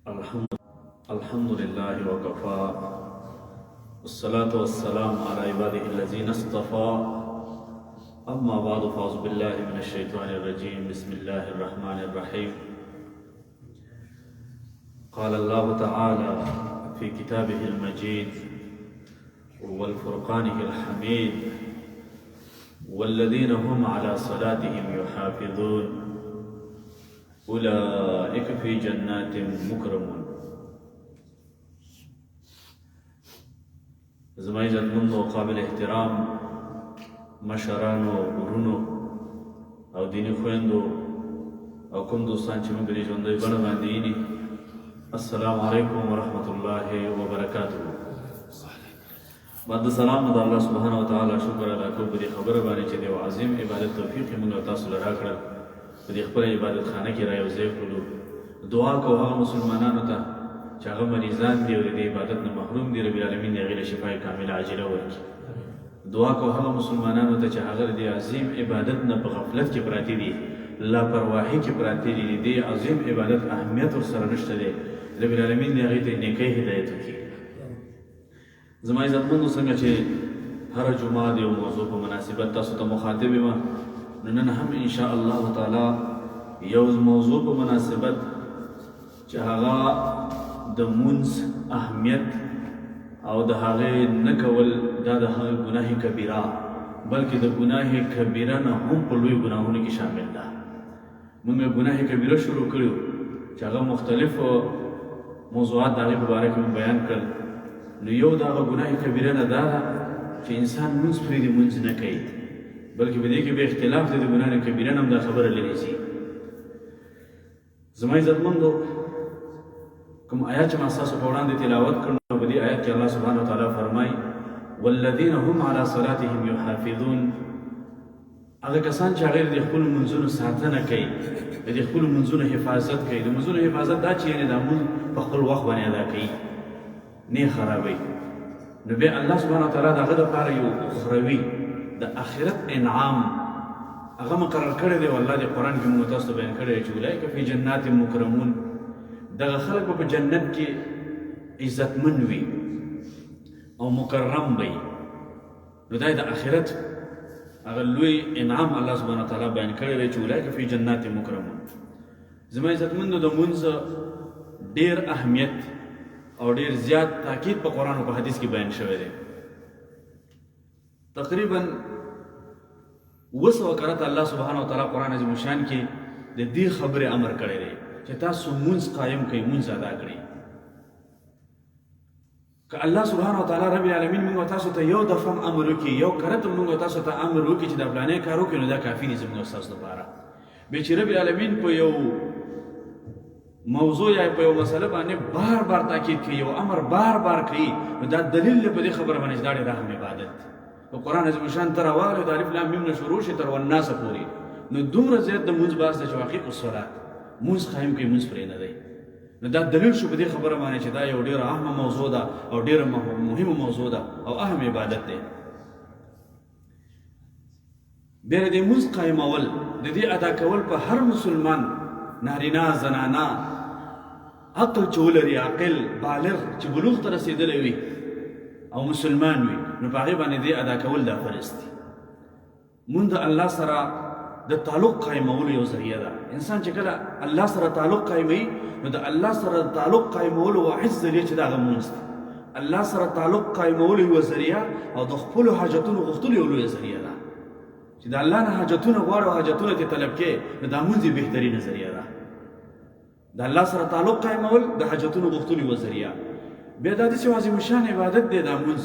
الحمد الحمد لله وكفى والصلاة والسلام على عباده الذين اصطفى أما بعد فأعوذ بالله من الشيطان الرجيم بسم الله الرحمن الرحيم قال الله تعالى في كتابه المجيد والفرقانه الحميد والذين هم على صلاتهم يحافظون أولئك في جنات مكرمون. زما عزتمند و قابل احترام مشرانو ورونو او دینی خویندو او کوم دوستان چې موږ د ژوندۍ بڼه باندې یې السلام علیکم ورحمة الله وبرکاته. بعد سلام د الله سبحانه وتعالى شکر ادا کوو په دې خبره باندې چې د یو عظیم عبادت توفیق یې موږ او تاسو له راکړل. په دې خپله عبادت خانه کې رایوځای کړلو. دعا کوو هغه مسلمانانو ته چې هغه مریضان دي او د دې عبادت نه محروم دي، رب العالمین د هغې له شفای کامله عاجله ورکړي. دعا کوو هغه مسلمانانو ته چې هغه د دې عظیم عبادت نه په غفلت کې پراته دي، لاپرواهي کې پراته دي، د دې عظیم عبادت اهمیت ورسره نشته دی، رب العالمین د هغې ته نیکۍ هدایت وکړي. زما عزتمندو څنګه چې هره جمعه د یو موضوع په مناسبت تاسو ته مخاطب یم، نو نن هم انشاء الله تعالی یو موضوع په مناسبت چې هغه د مونځ اهمیت او د هغې نه کول دا د هغه ګناه کبیره بلکې د ګناه کبیره نه هم په لوی ګناهونو کې شامل ده. موږ ګناه کبیره شروع کړو چې هغه مختلفو موضوعات د هغې په باره کې بیان کړل. نو یو د هغه ګناه کبیره نه دا ده چې انسان مونځ پرېږدي، مونځ نه کوي، بلکې په دې کې به اختلاف دی د ګناه کبیره نه هم دا خبره لرې شي. زما عزتمندو کوم آیات چې ما ستاسو په وړاندې تلاوت کړ، نو په دې آیات کې الله سبحانه وتعالی فرمایي والذین هم علی صلاتهم یحافظون. هغه کسان چې هغې د خپلو منځونو ساتنه کوي، د خپلو منځونو حفاظت کوي. د منځونو حفاظت دا چې یعنې دا مونځ په خپل وخت باندې ادا کوي، نه خرابوي. نو بیا الله سبحانه وتعالی د هغه دپاره یو اخروي د آخرت انعام هغه مقرر کړی دی، او الله د قرآن کې موږ تاسو ته بیان کړی دی چې اولئک فی جنات مکرمون. دغه خلک به په جنت کې عزتمن وي او مکرم وي. نو دا د آخرت هغه لوی انعام الله سبحانه وتعالی بیان کړی دی چې اولئک فی جنات مکرمون. زما عزتمندو د مونځ ډېر اهمیت او ډېر زیات تاکید په قرآن او په حدیث کې بیان شوی دی. تقریبا 200 کرته الله سبحانه وتعالی قرآن عظیم الشان کې د دې خبرې امر کړی دی چې تاسو مونځ قایم کړئ، مونځ ادا کړئ. که الله سبحانه وتعالی رب العالمین موږ تاسو ته یو دفعه امر وکړي، یو کرته موږ تاسو ته امر وکړي چې دا فلانی کار وکړئ، نو دا کافي دی زموږ ستاسو لپاره. بیا چې رب العالمین په یو موضوع یا په یو مسله باندې بار بار تاکید کوي، یو امر بار بار کوي، نو دا دلیل دی په دې خبره باندې چې دا ډېر اهم عبادت دی. په قرآن عظیم الشان ته راواغلی د الف لام میم نه شروع شي تر والناس پورې، نو دومره زیات د مونځ بحث دی چې واقع الصلات مونځ قایم کوي، مونځ پرې نه دی. نو دا دلیل شو په دې خبره باندې چې دا یو ډېره اهمه موضوع ده او ډېره مهمه موضوع ده او اهم عبادت دی. بیا د دې مونځ قایمول، د دې ادا کول په هر مسلمان نارینه زنانه عقل چې ولري، عاقل بالغ چې بلوغ ته رسېدلی وي او مسلمان وي، نو په هغې باندې دې ادا کول دا فرض دي. مونږ د الله سره د تعلق قایمولو یو ذریعه ده. انسان چې کله الله سره تعلق قایموي، نو د الله سره تعلق قایمولو واحد ذریعه چې دا هغه مونځ دی. الله سره تعلق قایمولو یوه ذریعه او د خپلو حاجتونو غوښتلو یو لویه ذریعه ده. چې د الله نه حاجتونه غواړو او حاجتونه ترې طلب کړې، نو دا مونځ یې بهترینه ذریعه ده. د الله سره تعلق قایمول د حاجتونو غوښتلو یوه ذریعه. بیا دا داسې یو عظیم الشان عبادت دی دا مونځ،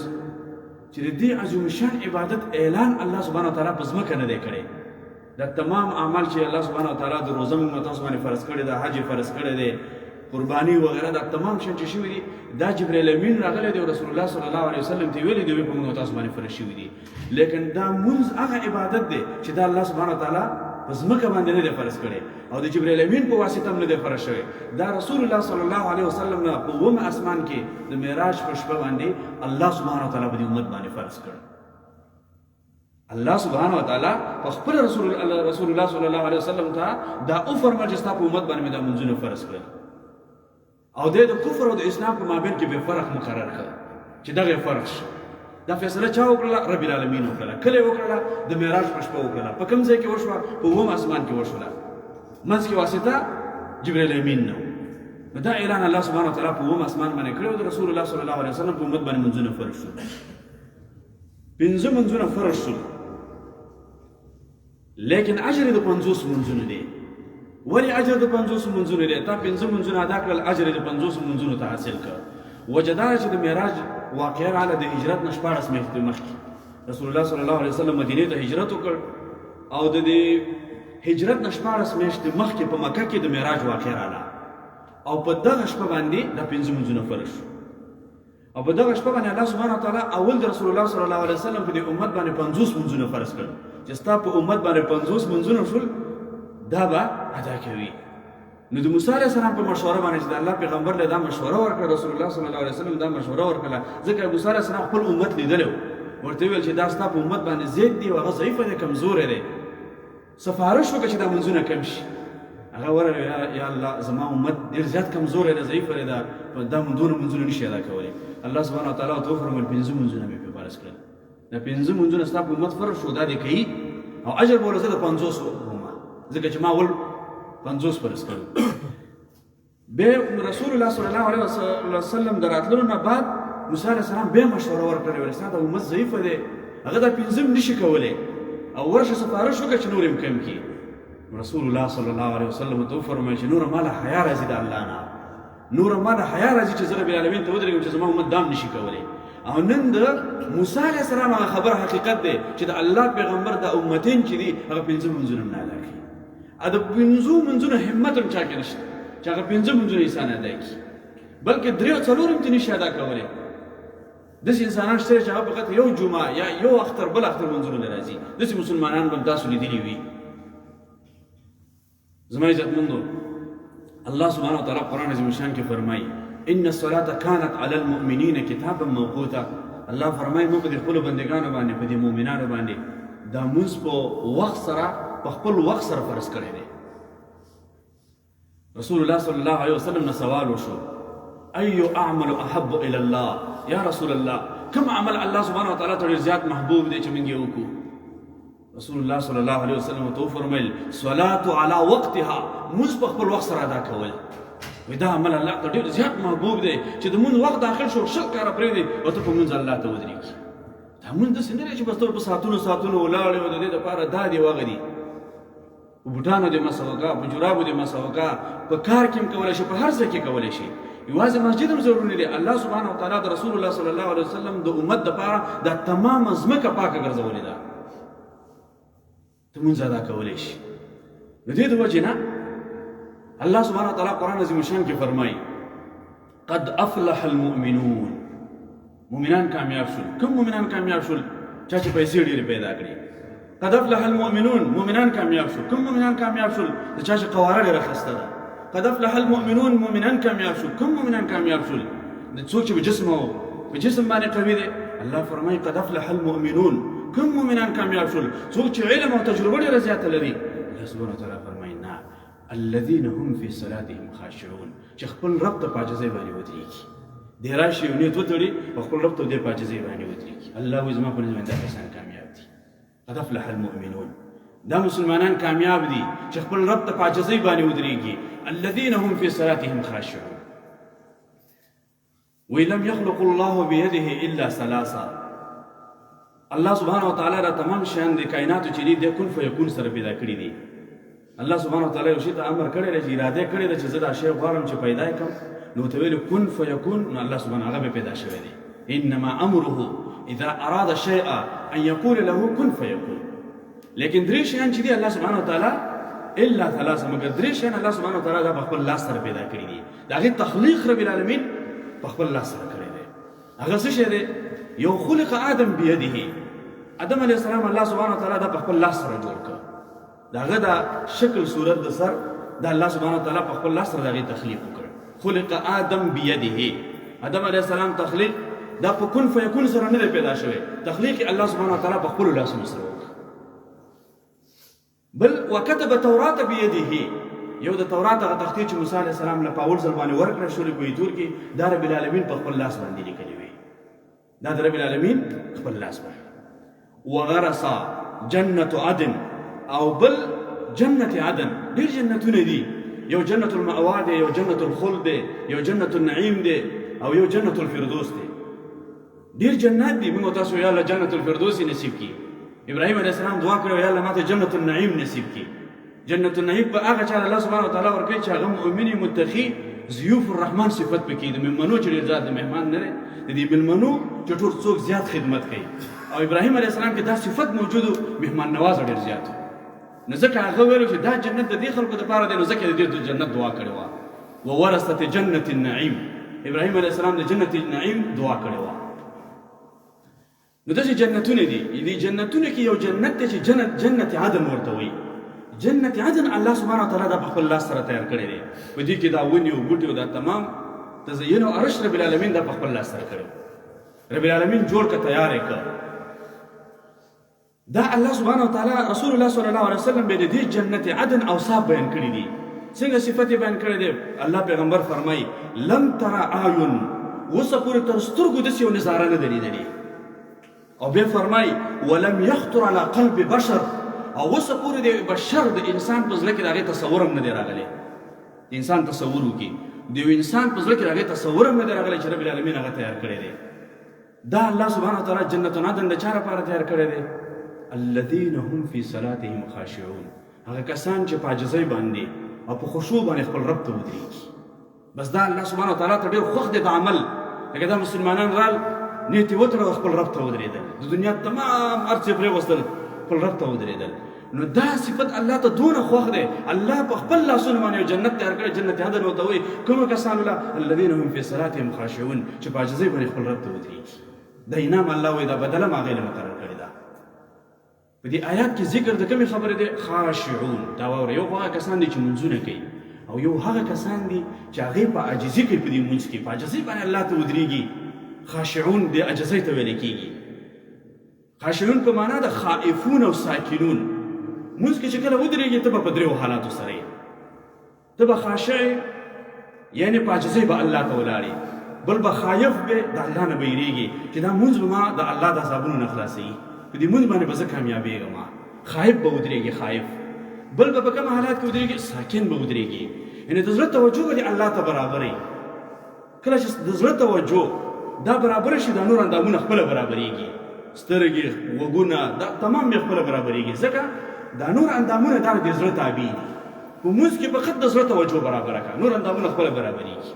چې د دې عظیم الشان عبادت اعلان الله سبحانه وتعالی په ځمکه نه دی کړی. دا تمام اعمال چې الله سبحانه وتعالی د روزه موږ تاسو باندې فرض کړی ده، حج فرض کړی دی، قرباني وغیره، دا تمام شیان چې شوي دي دا جبرائیل امین راغلی دی او رسول الله صلی الله علیه وسلم ته ویلي دی په موږ تاسو باندې فرض شوي دي. لیکن دا مونځ هغه عبادت دی چې دا الله سبحانه وتعالی په ځمکه باندې نه دی فرض کړی او د جبرائیل امین په واسطه هم نه دی فرض شوی. دا رسول الله صلی الله علیه وسلم نه په 9 اسمان کې د معراج په شپه باندې الله سبحانه وتعالی په دې امت باندې فرض کړ. الله سبحانه وتعالی په خپل رسول الله صلی الله علیه وسلم ته دا او فرمایي چې تاسو په امت باندې دا منځونه فرض کړل. او د کفر او د اسلام په مابین کې به فرق مقرر کړ چې دغه فرق شي. دا فیصله چا وکړه؟ رب العالمین وکړه. کله وکړه؟ د معراج په شپه وکړه. په کوم ځای کې وشوه؟ په اووم اسمان کې وشوه. منځ کې واسطه جبرئیل امین نه. دا اعلان الله سبحانه وتعالی په اووم اسمان باندې کړی او د رسول الله صلی الله علیه وسلم په امت باندې منځونه فرض شول. 5 منځونه فرض شول، لیکن اجر د 50 منځونه دی. ولی اجر د 50 منځونه دی؟ تا 5 منځونه ادا کړل، اجر د 50 منځونو ته حاصل کړ. وجه دا چې د معراج واقعه رااله د هجرت نه 14 میاشتې مخکې رسول الله صلی الله علیه وسلم مدینې ته هجرت وکړ او د هجرت نه 14 میاشتې مخکې په مکه کې د معراج واقعه رااله او په دغه شپه باندې د 5 منځونه فرض شو. او په دغه شپه باندې الله سبحانه وتعالی اول د رسول الله صلی الله علیه وسلم په دې امت باندې 50 منځونه فرض کړل چې ستا په امت باندې 50 منځونه شول دا به ادا کوي. نو د موسی علیه السلام په مشوره باندې چې د الله پیغمبر له دا مشوره ورکړه، رسول الله صلی الله علیه وسلم دا مشوره ورکړه، ځکه موسی علیه السلام خپل امت لیدلی ورته ویل چې دا ستا په امت باندې زیات دی او هغه ضعیفه دی، کمزوری دی. سفارش وکړه چې دا منځونه کم شي. هغه ورغی یا الله زما امت ډېر زیات کمزوری دی، ضعیفه دی، دا منځونه نشي ادا کولی. الله سبحانه وتعالی ورته وفرمایل 5 منځونه مې پرې فرض کړل. دا 5 منځونه ستا په امت فرض شو، دا دې کوي او اجر به ورزه د 50 ومه، ځکه چې ما اول 50 فرض کړل. بیا رسول الله صلی الله علیه وسلم د راتللو نه بعد موسی علیه السلام بیا مشوره ورکړې ویل ستا د امت ضعیفه دی، هغه دا 5 نشي کولی او ورشه سفارش وکړه چې نور یې کم کړي. رسول الله صلی الله علیه وسلم ته وفرمایل چې نور ماله حیا راځي د الله نه، نور ماله حیا راځي چې زه رب العالمین ته ودرېږم چې زما امت دام نشي کولی. او نن د موسی علیه السلام هغه خبر حقیقت دی چې د الله پیغمبر د امتین چې دي هغه 5 منځونه نه ادا کوي. د 5 منځونو همت هم چا کې نشته چې هغه 5 منځونه انسان ادا کړي، بلکې 3 او 4 هم نشي ادا کولی. داسې انسانان شته چې هغه فقط یو جمعه یا یو اختر بل اختر منځونه نه راځي. داسې مسلمانان به تاسو لیدلي وي. زما عزتمندو، الله سبحانه وتعالی قرآن عظیم الشان کې فرمایي ان الصلاة كانت على المؤمنین کتابا موقوتا. الله فرمایي موږ د خپلو بندګانو باندې په دې مؤمنانو باندې دا مونځ په وخت سره په خپل وخت سره فرض کړی دی. رسول الله صلی الله علیه وسلم نه سوال وشو ای اعمل احب الى الله، یا رسول الله کوم عمل الله سبحانه وتعالی ته ډېر زیات محبوب دی چې موږ یې وکړو؟ رسول الله صلی الله علیه وسلم ته وفرمایل صلاة علی وقتها، مونځ په خپل وخت سره ادا کول. دا عمل الله ته ډېر زیات محبوب دی چې د مونځ وخت داخل شو 100 کاله پرېږدي او ته په مونځ الله ته ودرېږي. دا مونځ داسې نه دی چې بس ته په ساعتونو ولاړ یې او د دې دپاره دا دې وغه دي په بوټانو دې مسه وکړه، په جرابو دې مسه وکړه، په کار کې هم کولی شي، په هر ځای کې کولی شي. یوازې مسجد هم ضروري دی. الله سبحانه وتعالی د رسول الله صلی الله علیه وسلم د امت دپاره دا تمامه ځمکه پاکه ګرځولې ده، ته مونځ ادا کولی شي. د دې د وجې نه الله سبحانه وتعالی قرآن عظیم الشان کې فرمایي قد افلح المؤمنون، مؤمنان کامیاب شول. کوم مؤمنان کامیاب شول؟ چا چې پیسې ډېرې پیدا کړي. قد افلح المؤمنون، مؤمنان کامیاب شول. کوم مؤمنان کامیاب شول؟ د چا چې قواره ډېره ښایسته ده. قد افلح المؤمنون، مؤمنان کامیاب شول. کوم مؤمنان کامیاب شول؟ د څوک چې په جسم باندې قوي دی. الله فرمایي قد افلح المؤمنون، کوم مؤمنان کامیاب شول؟ څوک چې علم او تجربه ډېره زیاته لري. الله سبحانه وتعالی فرمایي نه، الذين هم في صلاتهم خاشعون، چې خپل رب ته په عاجزۍ باندې ودرېږي. دی راشي یو نیت وتړي او خپل رب ته دې په عاجزۍ باندې ودرېږي. الله وایي زما په نظر باندې دا کسان کامیاب دي. قد افلح المؤمنون، دا مسلمانان کامیاب دي چې خپل رب ته په عاجزۍ باندې ودرېږي. الذين هم في صلاتهم خاشعون. ولم يخلق الله بيده الا ثلاثه. الله سبحانه وتعالی را تمام شان د کائناتو چې دي د کن فیکون سره پیدا کړي دي. الله سبحانه وتعالی یو شي ته امر کړی دی چې اراده کړې ده چې زه دا شی غواړم چې پیدا یې کړم، نو ورته ویلي کن فیکون، نو الله سبحانه هغه به پیدا شوی دی. انما امره اذا اراد شیئا ان یقول له کن فیکون. لیکن 3 شیان چې دي الله سبحانه وتعالی الا ثلاثه، مگر 3 شیان الله سبحانه وتعالی دا په خپل لاس سره پیدا کړي دي. د هغې تخلیق رب العالمین په خپل لاس سره کړی دی. هغه څه شی دی؟ یو خلق آدم بیده، آدم علیه السلام الله سبحانه وتعالی دا په خپل لاس سره جوړ کړ. د هغه د شکل صورت د سر د الله سبحانه وتعالی په خپل لاس سره د هغې تخلیق وکړ. خلق آدم بیده، آدم علیه السلام تخلیق دا په کن فیکون سره نه دی پیدا شوی، تخلیق الله سبحانه وتعالی په خپلو لاسونو سره وکړ. بل وکتب توراة بیده، یو د تورات هغه تختې چې موسی علیه السلام له په اول ځل باندې ورکړه شولې کوهي تور کې دا رب العالمین په خپل لاس باندې لیکلې وې دا د رب العالمین خپل لاس باندې وغرس جنت عدن او بل جنت عدن ډېر جنتونه دي یو جنت المأوا دی یو جنت الخلد دی یو جنت النعیم دی او یو جنت الفردوس دی ډېر جنات دي موږ تاسو یا الله جنت الفردوس نصیب کړي ابراهیم علیه السلام دعا کړې یا الله ماته جنت النعیم نصیب کړي جنت النعیم په هغه چا الله سبحانه وتعالی ورکوي چې هغه مؤمن متقي ضیوف الرحمن صفت پکې د مېلمنو چې ډېر زیات د مهمان نه دی د دې مېلمنو چې ټول څوک زیات خدمت کوي او ابراهیم علیه السلام کې دا صفت موجود و مهمان نواز ډېر زیات نو ځکه هغه ویلو چې دا جنت د دې خلکو دپاره دی نو ځکه د دې جنت دعا کړې وه وورثت جنت النعیم ابراهیم علیه السلام د جنت النعیم دعا کړې وه نو داسې جنتونه دي دې جنتونه کې یو جنت دی چې جنت عدن ورته وایي جنت عدن الله سبحانه وتعالی دا په خپل لاس سره تیار کړی دی په دې کې دا ونې او بوټي او دا تمام تزین او عرش رب العالمین دا په خپل لاس سره کړی رب العالمین جوړ که تیار یې کړ دا الله سبحانه وتعالی رسول الله صلی الله علیه وسلم به د دې جنت عدن اوصاف بیان کړي دي څنګه صفت بیان کړی دی الله پیغمبر فرمایي لم تر اعین اوسه پورې تر سترګو داسې یو نظاره نه ده لیدلې او بیا فرمایي ولم یخطر علی قلب بشر او اوسه پورې د بشر د انسان په زړه کې د هغې تصور هم نه دی راغلی د انسان تصور وکړي د یو انسان په زړه کې د هغې تصور هم نه دی راغلی چې رب العالمین هغه تیار کړی دی دا الله سبحانه وتعالی جنت عدن د چا لپاره تیار کړی دی الذین هم فی صلاتهم خاشعون هغه کسان چې په عاجزۍ باندې او په خشوع باندې خپل رب ته ودرېږي بس دا الله سبحانه وتعالی ته ډېر خوښ دی د عمل لکه دا مسلمانان رال نیت یې وتړه خپل رب ته ودرېدل د دنیا تمام هر څه پرېوستل خپل رب ته ودرېدل نو دا صفت الله ته دونه خوښ دی الله په خپل لاسونو باندې یو جنت تیار کړی جنت عدن ورته وایي کومو کسانو له الذین هم فی صلاتهم خاشعون چې په عاجزۍ باندې خپل رب ته ودرېږي دا انعام الله وایي دا بدله هم هغې له مقرر کړې ده په دې آیات کې ذکر د کومې خبرې دی خاشعون دا واوره یو هغه کسان دي چې منځونه کوي او یو هغه کسان دي چې هغې په عاجزي کوي په دې منځ کې په عاجزۍ باندې الله ته ودرېږي خاشعون د عاجزۍ ته ویل کېږي خاشعون په معنا د خائفون او ساکنون منځ کې چې کله ودرېږي ته به په دریو حالاتو سره یې ته به خاشع یعنې په عاجزۍ به الله ته ولاړې بل به خایف به د الله نه به یېرېږي چې دا منځ به ما د الله د عذابونو نه خلاصوي په دې منځ باندې به زه کامیابېږم خایف به ودرېږي خایف بل به په کوم حالات کې ودرېږي ساکن به ودرېږي یعنې د زړه توجه به دې الله ته برابرې کله چې د زړه توجه دا برابره شي دا نور اندامونه خپله برابرېږي سترګې غوږونه دا تمام یې خپله برابرېږي ځکه دا نور اندامونه دا د زړه تابع دي په مونځ کې فقط د زړه توجه برابره کړه نور اندامونه خپله برابرېږي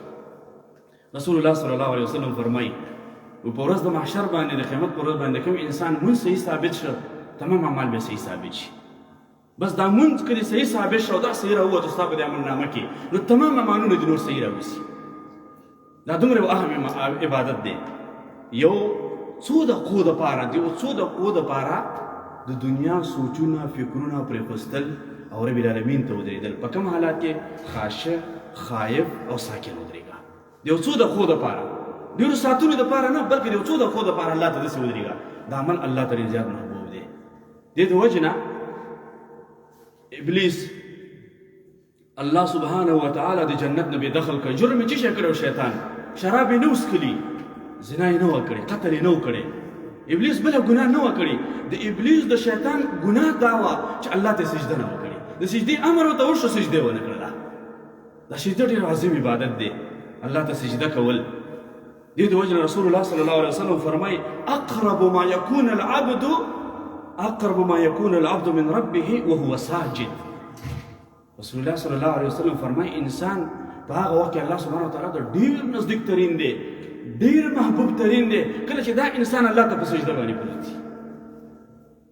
رسول الله صلی الله علیه وسلم فرمایي په ورځ د محشر باندې د قیامت په ورځ باندې کوم انسان مونځ صحیح ثابت شه تمام اعمال به صحیح ثابت شي بس دا مونځ که دې صحیح ثابت شه او دا صحیح راووتو ستا په دې عملنامه کې نو تمام اعمالونه دې نور صحیح راوځي دا دومره یو اهم عبادت دی یو څو دقیقو دپاره د یو څو دقیقو دپاره د دنیا سوچونه فکرونه پرېښودل او رب العالمین ته ودرېدل په کوم حالات کې خاشع خایف او ساکن ودرېږه د یو څو دقیقو دپاره ډېرو ساعتونو دپاره نه بلکې د یو څو دقیقو دپاره الله ته داسې ودرېږه دا عمل الله ته ډېر زیات محبوب دی دې د وجې نه ابلیس الله سبحانه وتعالی د جنت نه بې دخل کړ جرم یې څه شی کړی شیطان شراب یې نه وڅښلي زنا یې نه وه کړې قتل یې نه و کړی ابلیس بله ګناه نه وه کړې د ابلیس د شیطان ګناه دا وه چې الله ته سجده نه وه کړې د سجدې امر ورته وشو سجده یې ونه کړله دا سجده ډېر عظیم عبادت دی الله ته سجده کول دې د وجې رسول الله صلی الله علیه وسلم فرمایي اقرب ما یکون العبد من ربه وهو ساجد رسول الله صلی الله علیه وسلم فرمایي انسان په هغه وخت کې الله سبحانه وتعالی ته ډېر نزدیک ترین دی ډېر محبوب ترین دی کله چې دا انسان الله ته په سجده باندې پروت وي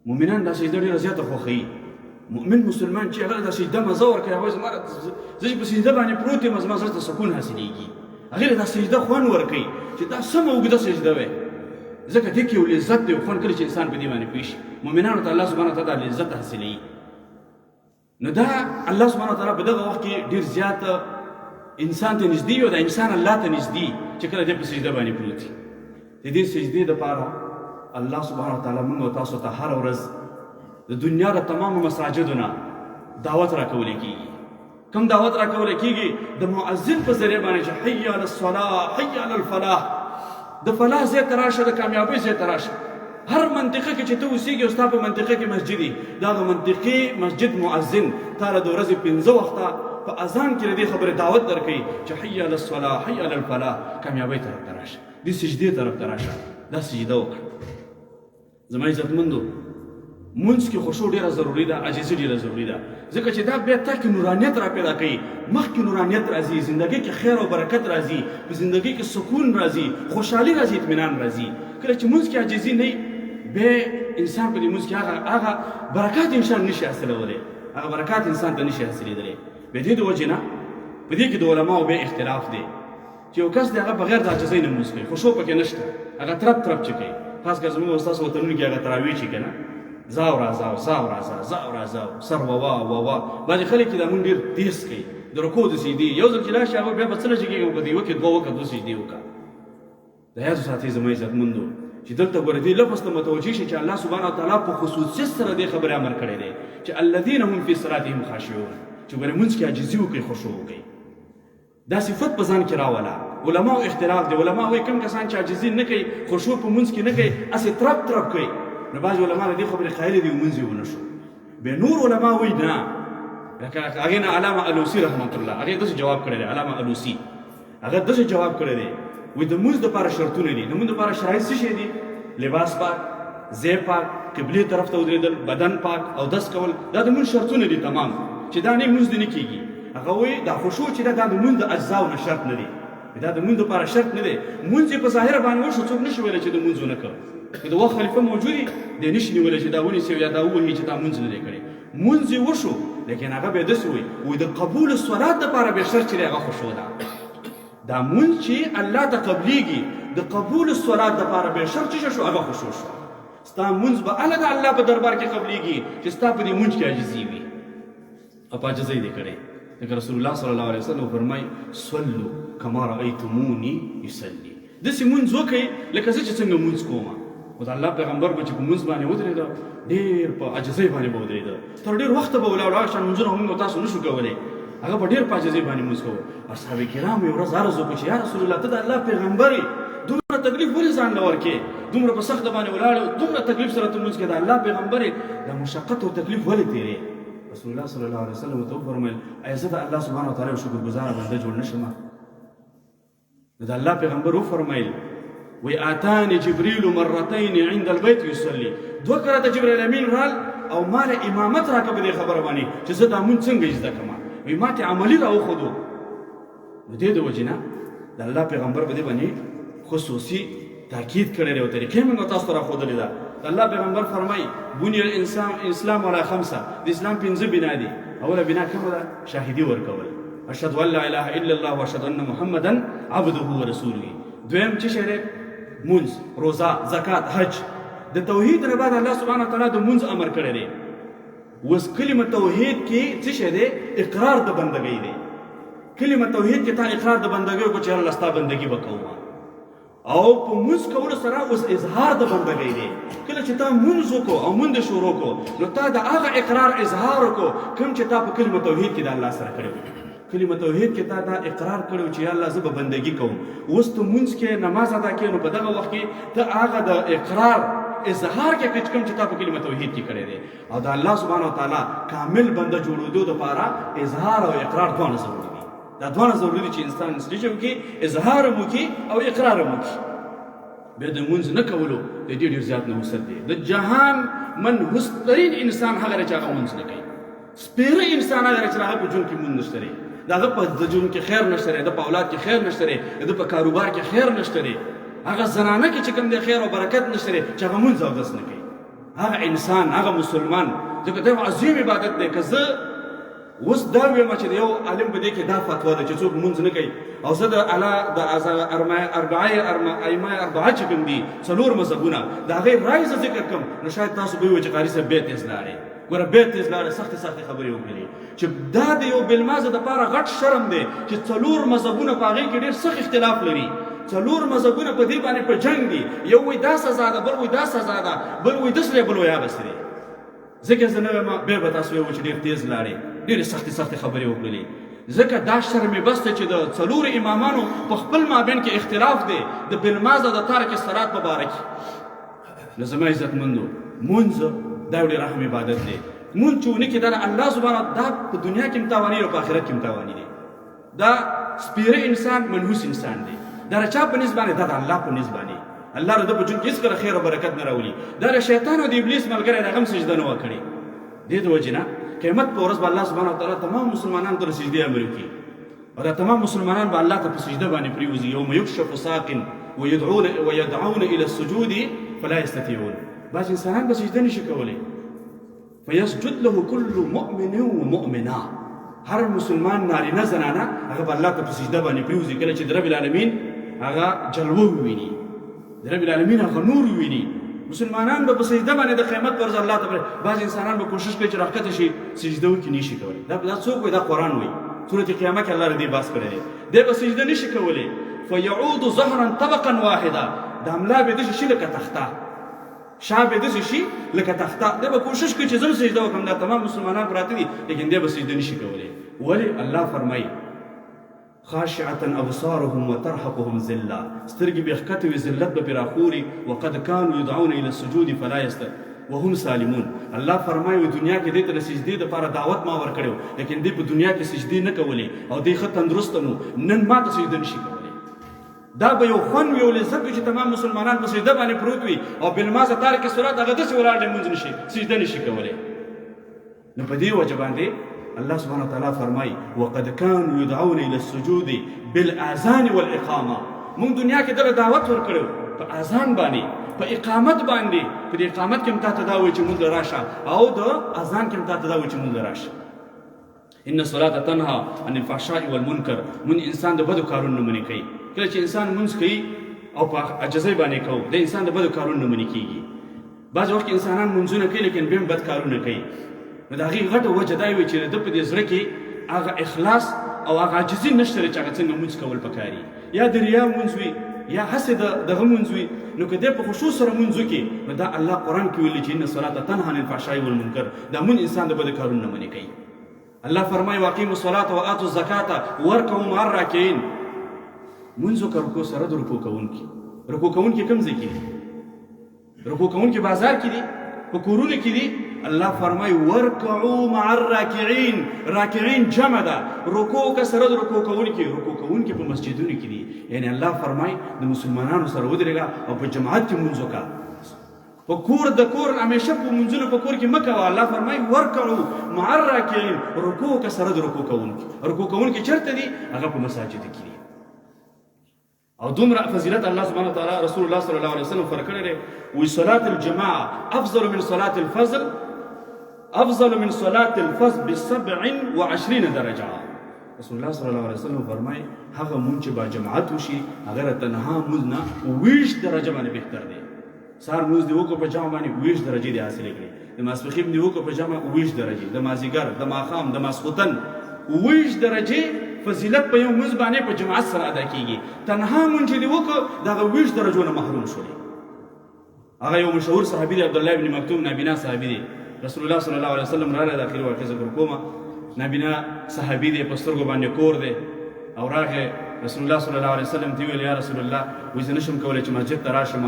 مؤمنان دا سجده ډېره زیاته خوښوي مؤمن مسلمان چې هغه دا سجده مزه ورکوي هغوی زما زه چې په سجده باندې پروت یم زما زړه ته سکون حاصلېږي هغې له دا سجده خوند ورکوي چې دا سمه اوږده سجده وی ځکه دې کې یو لذت دی خوند کله چې انسان په دې باندې پوه شي مؤمنانو ته الله سبحانه وتعالی دا لذت حاصلوي نو دا الله سبحانه وتعالی په دغه وخت کې ډېر زیات انسان ته نږدې وي او دا انسان الله ته نږدې چې کله دې په سجده باندې پروت وي د دې سجدې دپاره الله سبحانه وتعالی موږ او تاسو ته هره ورځ د دنیا د تمامو مساجدو نه دعوت راکولی کېږي کوم دعوت راکولی کېږي د مؤذن په ذریعه باندې چې حي علی الصلاة حي علی الفلاح، د فلاح ځای ته راشه، د کامیابۍ ځای ته راشه. هر منطقه کې چې ته اوسېږي او ستا په منطقه کې مسجد وي، دا د منطقې مسجد مؤذن تا له د ورځې 5 وخته په اذان کې د دې خبرې دعوت درکوي چې حي علی الصلاة حي علی الفلاح، کامیابۍ طرف ته راشه، دې سجدې طرف ته راشه، دا سجده وکړه. زما عزتمندو، منځ کې خشوع ډېره ضروري ده، عاجزي ډېره ضروري ده، ځکه چې دا بیا تا کې نورانیت را پیدا کوي. مخکې نورانیت راځي، زندګۍ کې خیر او برکت راځي، په زندګۍ کې سکون راځي، خوشحالي راځي، اطمینان راځي. کله چې منځ کې عاجزي نه وي، بیا انسان په دې منځ کې هغه برکات انسان نشي حاصلولی، هغه برکات انسان ته نشي حاصلېدلی. بیا دې د وجې نه په دې کې د علماو بیا اختلاف دی چې یو کس دی هغه بغیر د عاجزۍ نه لمونځ کوي، خشوع پکې نشته، هغه ترپ ترپ چې کوي. خاص کر زموږ ستاسو وطنونو کې هغه تراویح چې که نه زاو رازاو زاو رازاو زاو رازاو سر ووا ووا، بعضې خلک چې دا مونږ ډېر تیز کوي، د رکوع د سجدې یو ځل چې لاړ شي هغه بیا به څه نه کېږي، په یوه کې 2 وکړه 2 سجدې وکړه. د یاد وساتئ زما عزتمندو چې دلته ګوره دې لفظ ته متوجه شي چې الله سبحانه وتعالی په خصوصیت سره دې خبرې امر کړی دی چې الذین هم فی صلاتهم خاشعون، چې ګوره منځ کې عاجزي وکړئ، خشوع وکړئ. دا صفت په ځان کې راوله. علماو اختلاف دی، علما وایي کوم کسان چې عاجزي نه کوي، خشوع په منځ کې نه کوي، هسې ترپ ترپ کوي، نو بعض علما د دې خبرې قایل دي منځ یې ونه شو. بیا نور علما وایي نه، لکه هغې نه علامه الوسي رحمت الله هغې داسې جواب کړی دی، علامه الوسي هغه داسې جواب کړی دی، وایي د منځ دپاره شرطونه دي. د منځ دپاره شرایط څه شی دي؟ لباس پاک، ځای پاک، قبلې طرف ته ودرېدل، بدن پاک، اودس کول، دا د منځ شرطونه دي تمام، چې دا نه منځ دې نه کېږي. هغه وایي دا خشوع چې دا د منځ د اجزاو نه شرط نه دی، دا د منځ دپاره شرط نه دی. منځ یې په ظاهره باندې وشو، څوک نشي ویلی چې د منځ ونه کړ، که د وخت خلیفه موجود وي دی نشي نیولی چې دا ونیسي یا دا ووهي چې دا منځ نه دی کړی. منځ یې وشو، لیکن هغه بیا داسې وایي د قبول صلات دپاره بیا شرط چې دی هغه خشوع ده. دا منځ چې الله ته قبلیږي، د قبول صلات دپاره بیا شرط چې شو هغه خشوع شو. ستا منځ به هله د الله په دربار کې قبلیږي چې ستا په دې منځ کې عاجزي وي او په عاجزۍ دې کړی. لکه رسول الله صلی الله علیه وسلم فرمایي صلو کما رأیتموني یصلي، داسې منځ وکئ لکه زه چې څنګه منځ کومه. خو د الله پیغمبر به چې په منځ باندې ودرېده ډېر په عاجزۍ باندې به ودرېده، تر ډېر وخته به ولاړ، هغه شان منځونه موږ تاسو نشو کولی، هغه به ډېر په عاجزۍ باندې منځ کوو. اصحاب کرام یو ورځ عرض وکړو چې یا رسول الله ته د الله پیغمبر یې، دومره تکلیف ولې ځان له ورکې، دومره په سخته باندې ولاړ، دومره تکلیف سره ته منځ کې د الله پیغمبر یې، دا مشقت او تکلیف ولې تېرې؟ رسول الله صلی الله علیه وسلم ورته وفرمیل ایا زه د الله سبحانه وتعالی یو شکرګزاره بنده جوړ نه شم؟ د الله پیغمبر وفرمیل وی آتانی جبریل مرتين عند البيت یصلي، 2 کرته جبرائیل امین رال او مال امامت راکړه په دې خبره باندې چې زه دا مونږ څنګه زده کړم، وی ما ته عملي راوښودو. نو دې د وجې نه د الله پیغمبر په دې باندې خصوصي تاکید کړی دی او طریقې موږ تاسو ته راښودلې ده. الله پیغمبر فرمایي بني الاسلام على 5، د اسلام 5 بنا دي. اوله بنا کومه ده؟ شاهدي ورکول، اشهد ان لا اله الا الله واشهد ان محمدا عبده ورسوله. دویم چې شری منځ، روزه، زکات، حج. د توحید نه بعد الله سبحانه وتعالی د منځ امر کړی دی. اوس کلمه توحید کې څه شی دی؟ اقرار د بندګۍ دی. کلمه توحید کې تا اقرار د بندګۍ وکړو چې الله ستا بندګي وکوم، او په منځ کولو سره اوس اظهار د بندګۍ دی. کله چې تا منځ وکړو او منځ شروع کړو نو تا د هغه اقرار اظهار وکړو کوم چې تا په کلمه توحید کې د الله سره کړی. کلمه توحید کې تا دا اقرار کړو چې یا الله زه به بندګي کوم. اوس ته منځ کې نماز ادا کوې نو په دغه وخت کې ته هغه د اقرار اظهار کې کوم چې تا په کلمه توحید کې کړی دی، او د الله سبحانه وتعالی کامل بنده جوړېدو دپاره اظهار او اقرار دواړه ضروري دي. دا دواړه ضروري دي چې انسان څه وکړي، اظهار هم وکړي او اقرار هم وکړي. بیا د منځ نه کولو د دې ډېر زیات نحوست دی. د جهان منحوس ترین انسان هغه دی چې هغه منځ نه کوي. سپېره انسان هغه دی چې هغه په ژوند کې منځ نشته دی، د هغه په ژوند کې خیر نشته دی، د په اولاد کې خیر نشته دی، د په کاروبار کې خیر نشته دی، هغه زنانه کې چې کوم دی خیر او برکت نشته دی چې هغه منځ اودس نه کوي. هغه انسان، هغه مسلمان، ځکه دا عظیم عبادت دی. که زه اوس دا وایم چې د یو عالم په دې کې دا فتوا ده چې څوک منځ نه کوي، او زه د اربعه چې کوم دي 4 مذهبونه د هغې رایې زه ذکر کړم، نو شاید تاسو به ووایئ چې قاري صاحب بیا تیز لاړې. ګوره بیا تیز لاړې، سختې سختې خبرې وکړې چې دا د یو بالمازه دپاره غټ شرم دی چې 4 مذهبونه په هغې کې ډېر سخت اختلاف لري. 4 مذهبونه په دې باندې په جنګ دي، یو وایي دا سزا ده، بل وایي دا سزا ده، بل وایي داسې دی، بل وایي هغسې دی. ځکه زه نه وایم بیا به تاسو ووایئ چې ډېر تیز لاړې، ډېرې سختې خبرې وکړلې. ځکه دا شرم بس دی چې د څلورو امامانو په خپل مابین کې اختلاف دی د بالماز او د تارک الصلات په باره کې. نو زما عزتمندو مونځ دا یو ډېر اهم عبادت دی. مونځ چې ونه کړي دا الله سبحانه دا په دنیا کې هم تاواني او په آخرت کې هم تاواني دی. دا سپیره انسان منحوس انسان دی. دا د چا په نسبت باندې؟ دا د الله په نسبت باندې. الله د ده په ژوند کې هېڅکله خیر او برکت نه راولي. دا د شیطان او د ابلیس ملګری د هغه هم سجده نه وه کړې. دې د وجې نه قیامت په ورځ به الله سبحانه وتعالی تمام مسلمانانو ته د سجدې امر وکړي او دا تمام مسلمانان به الله ته په سجده باندې پرېوځي. یوم یکشف ساق ویدعون الى السجود فلا یستطیعون. بعض انسانان به سجده نشي کولی. فیسجد له کل مؤمن ومؤمنه. هر مسلمان نارینه زنانه هغه به الله ته په سجده باندې پرېوځي کله چې د رب العالمین هغه جلوه وویني، د رب العالمین هغه نور وویني. مسلمانان به په سجده باندې د قیامت پر ورځ الله ته بعض انسانان به کوشش کوي چې راښکته شي سجده وکړي، نشي کولی. دا څوک وایي؟ دا قرآن وایي. سورت قیامت کې الله ردې بحث کړی دی. دی به سجده نشي کولی. فیعود ظهرا طبقا واحدا. دا ملا به داسې شي لکه تخته، شا به داسې شي لکه تخته. دی به کوشش کوي چې زه سجده وکړم. دا تمام مسلمانان پراته دي لیکن دی به سجده نشي کولی. ولې؟ الله فرمایي خاشعة ابصارهم وترهقهم ذلة. سترګې به ښکته وي، ذلت به پرې راخوري. وقد كانوا يدعون الى السجود فلا وهم سالمون. الله فرمایي دنیا کې دې ته د سجدې دپاره دعوت ما ورکړی لیکن دې په دنیا کې سجدې نه کولې او دې ښه تندرسته نو نن ما ته سجده نشي کولی. دا به یو خوند وي او لذت وي چې تمام مسلمانان په سجده باندې پروت وي او بالمازه تارک الصلات هغه داسې ولاړ دی مونځ نشي سجده نشي کولی. نو په دې وجه باندې الله سبحانه وتعالى فرمایي وقد كانوا يدعون الى السجود بالاذان والاقامه. مونږ دنیا کې دغه دعوت ورکړو په اذان باندې، په اقامت باندې. په دې اقامت کې هم تاته دا وایي چې مونځ راشه او د اذان کې هم تاته دا وایي چې مونځ راشه. ان الصلاه تنهى عن الفحشاء والمنکر. مونږ انسان د بدو کارونو نه منې کوي. کله چې انسان مونځ کوي او په عجزۍ باندې کوو د انسان د بدو کارونو نه منې کېږي. بعض وخت انسانان مونځونه کوي لیکن بیا هم بد کارونه کوي. نو د هغې غټه وجه دا وي چې د ده په دې زړه کې هغه اخلاص او هغه عاجزي نشته چې هغه څنګه مونځ کول پکار وي. یا د ریا مونځ وي یا هسې دغه مونځ وي. نو که دی په خشوع سره مونځ وکړي نو دا الله قرآن کې ویلي چې ان الصلاة تنهى عن الفحشاء والمنکر. دا مونځ انسان د بدو کارونو نه منې کوي. الله فرمایي واقیموا الصلاة وآتوا الزکاة وارکعوا مع الراکعین. مونځ وکړه رکوع سره د رکوع کوونکي. رکوع کوونکي کوم ځای کې دي؟ رکوع کوونکي بازار کې دي، په کورونو کې دي. الله فرمایي ورکعوا مع الراکعین. راکعین جمع ده. رکوع که سره د رکوع کوونکي. رکوع کوونکي په مسجدونو کې دي. یعنی الله فرمایي د مسلمانانو سره ودرېږه او په جماعت کې مونځ وکړه. په کور د کور همیشه په مونځونو په کور کې مه کوه. الله فرمایي ورکعوا مع الراکعین. رکوع که سره د رکوع کوونکي. رکوع کوونکي چېرته دي؟ هغه په مساجدو کې دي. او دومره فضیلت الله سبحانه وتعالی رسول الله صلی الله علیه وسلم فرق کړی دی. وی صلاة الجماعه افضل من صلاة الفضل افضل من صلاة الفضل ب27 درجه. رسول الله صلی الله علیه وسلم فرمایي هغه مونځ چې با جماعت وشي هغه د تنها مونځ نه 20 درجه باندې بهتر دی. سهار مونځ دې وکړو په جمع باندې 20 درجې دې حاصلې کړې. د ماسپښین دې وکړو په جمع 20 درجې. د مازدیګر، د ماښام، د ماسخوتن 20 درجې فضیلت په یو مونځ باندې په جماعت سره ادا کیږي. تنها مونځ چې دې وکړو دغه 20 درجو نه محروم شولې. هغه یو مشهور صحابي دی عبدالله ابن مکتوم، نابینا صحابي دی. رسول الله صلی الله علیه وسلم راغی. د اخري واقعه ذکر کومه. نابینا صحابي دی، په سترګو باندې کور دی او راغی رسول الله صلی الله علیه وسلم ته ویل یا رسول الله وایي زه نشم کولی چې مسجد ته راشم.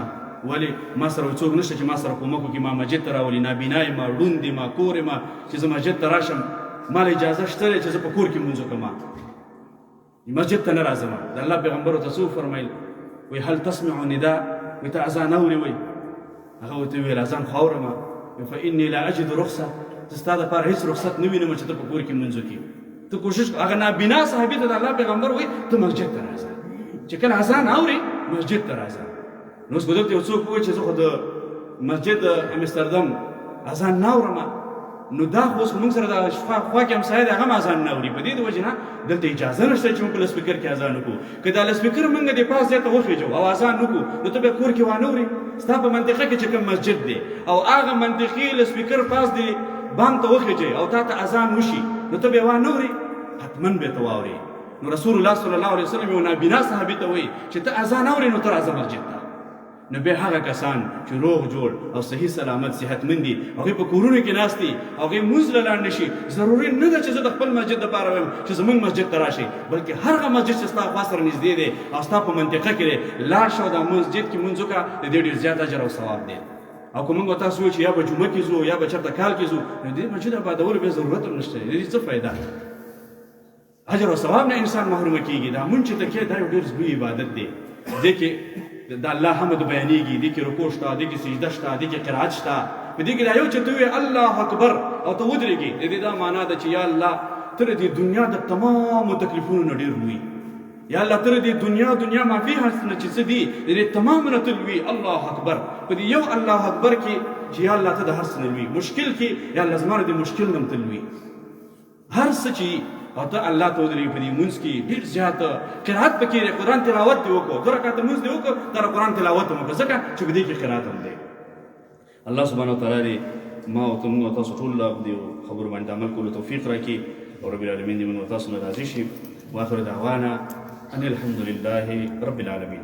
ولې؟ ما سره څوک نشته چې ما سره کومک وکړي ما مسجد ته راولي. نابینا یم، ړوند یم، کور یم چې زه مسجد ته راشم. ما له اجازه شته دی چې زه په کور کې مونځ وکړم، مسجد ته نه راځم. د الله پیغمبر ورته څه وفرمیل؟ وایي هل تسمع نداء؟ وایي ته اذان اورې؟ وایي هغه ورته وویل اذان خو اورم. فإني لا أجد رخصة. ته ستا دپاره هېڅ رخصت نه وینم چې ته په کور کې مونځ وکړې. ته کوشش هغه نابینا صحابي ته د الله پیغمبر وایي ته مسجد ته راځه. چې کله اذان اورې مسجد ته راځه. نو اوس به دلته یو څوک ووایي چې زه خو د مسجد امستردام اذان نه اورم. نو دا خو اوس موږ سره د خوا کې همسایه دی هغه هم اذان نه اوري. په دې د وجې نه دلته اجازه نشته چې موږ په لسپیکر کې اذان وکړو. که دا لسپیکر موږ د پاس ځای ته وخېجو او اذان وکړو نو ته بیا کور کې وانه اورې. ستا په منطقه کې چې کوم مسجد دی او هغه منطقي لسپیکر پاس دی بام ته وخېجې او تا ته اذان وشي نو ته بیا وانه اورې، حتما بیا ته واورې. نو رسول الله صلی الله علیه وسلم یو نابینا صحابي ته وایي چې ته اذان اورې نو ته راځه مسجد ته. نو بیا هغه کسان چې روغ جوړ او صحیح سلامت صحتمند دي هغوی په کورونو کې ناست دي هغوی لمونځ له لاندې شي ضروري نه ده چې زه د خپل مسجد دپاره وایم چې زموږ مسجد ته راشئ بلکې هر هغه مسجد چې ستا خوا سره نږدې دی او ستا په منطقه کې دی لاړ شه او دا مسجد کې لمونځ وکړه د دې ډېر زیات اجر او ثواب دی او که موږ تاسو وایو چې یا به جمعه کې ځو یا به چېرته کال کې ځو نو دې مسجد آبادولو بیا ضرورت هم نشته دی د دې څه فایده اجر او ثواب نه انسان محرومه کېږي دا مونځ چې ته کوې دا یو ډېر لوی عبادت دی دې کې د الله حمد بیانېږي دې کې رکوع شته دې کې سجده شته دې کې قرائت شته په دې کې دا یو چې ته وایې الله اکبر او ته ودرېږې د دې دا معنا ده چې یا الله ته د دې دنیا د تمامو تکلیفونو نه ډېر لوی یا الله ته د دې دنیا ما فيها نه چې څه دي د دې تمام نه ته لوی الله اکبر په دې یو الله اکبر کې چې یا الله ته د هر څه نه لوی مشکل کې یا الله زما د مشکل نه ته لوی هر څه چې او ته الله ته ودرېږې په دې لمونځ کې ډېر زیات قرائت پکې دی قرآن تلاوت دې وکړو 2 رکعته لمونځ دې وکړو دا قرآن تلاوت هم وکړه ځکه چې په دې کې قرائت هم دی الله سبحانه وتعالی دې ما او ته موږ او تاسو ټول له دې خبرو باندې عمل کولو توفیق راکړي او رب العالمین دې موږ او تاسو نه راضي شي واخر دعوانا ان الحمد لله رب العالمين